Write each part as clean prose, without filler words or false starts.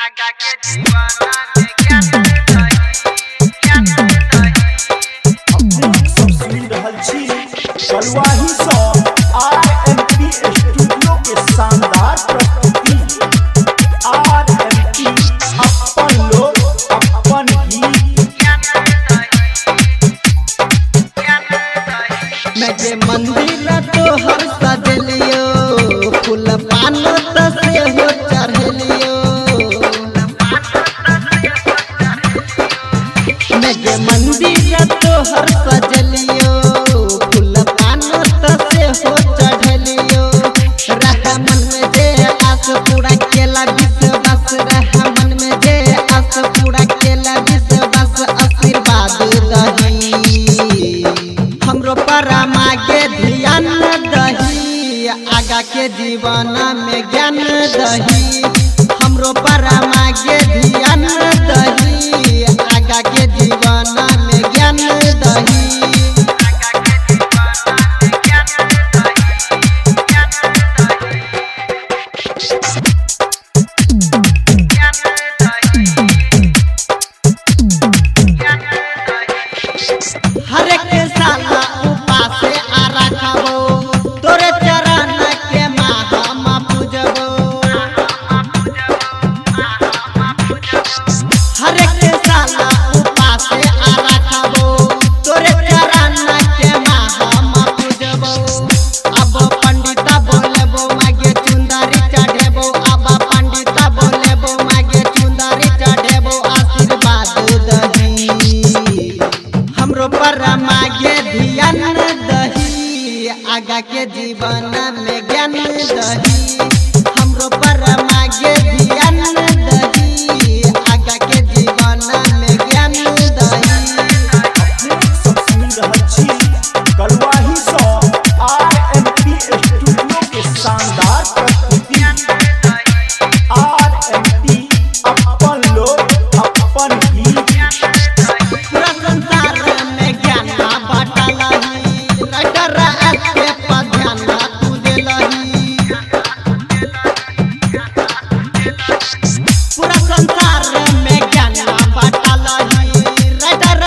आगा के दीवाना में क्या सब सुन रहल छी कलवाही सँ आरएमपी स्टूडियो के शानदार प्रस्तुति। आरएमपी अपन लोग अपन गीत। मैं जे मंदिर तोहर सजलियो फूल पान से हो चढ़लियो। मैं जे मंदिर तोहर सजलियो फूल पान से हो चढ़लियो। रह मन में जे आस पूरा केला विश्वास, रह मन में जे आस पूरा केला विश्वास। आशीर्वाद दही हमरो पर मागे ध्यान दही, आगा के जीवन में ज्ञान दही। हमरो पर मागे ध्यान दही, आगा के जीवन में ज्ञान दही। हर एक साला उपास आ रखबो, तोरे चरण के हम पूजबो। हर एक साला उपास आ रखबो, तोरे चरण के हम पूजबो। अब पंडिता बोलेबो मागे चुंदरी चढ़ेबो, अब पंडिता बोलेबो मागे चुंदरी चढ़ेबो। आशीर्वाद दही हमरो पर मागे ध्यान दही, आगा के जीवन में ज्ञान दही। हमरो पर मागे ध्यान दही, आगा के जीवन में ज्ञान दही। सब सुन रहल छी कलवाही सँ आरएमपी स्टूडियो के शानदार प्रस्तुति। आरएमपी अपन लोग अपन गीत। पूरा संसार में ज्ञान बाटलही, राइटर के पर ध्यान तू देलही। पूरा संसार में ज्ञान बाटलही, राइटर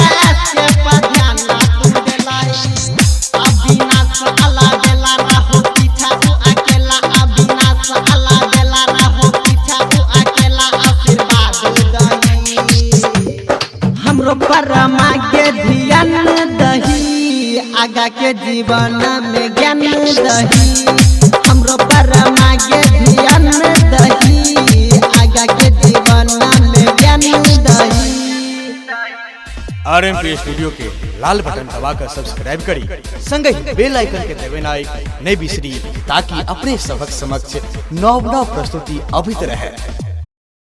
के पर ध्यान तू देलही। अविनाश अला बेला रहो पीछा तू अकेला, अविनाश अला बेला रहो पीछा तू अकेला। आशीर्वाद दही हमरो पर मागे ध्यान दही, आगा के जीवन में ज्ञान दही। हमरो पर मागे ध्यान दही, आगा के जीवन में ज्ञान दही। आरएमपी स्टूडियो के लाल बटन दबाकर सब्सक्राइब करी, संग ही बेल आइकन के दबाना नहीं बिसरी, ताकि अपने सबक समक्ष नव प्रस्तुति अभित रहे।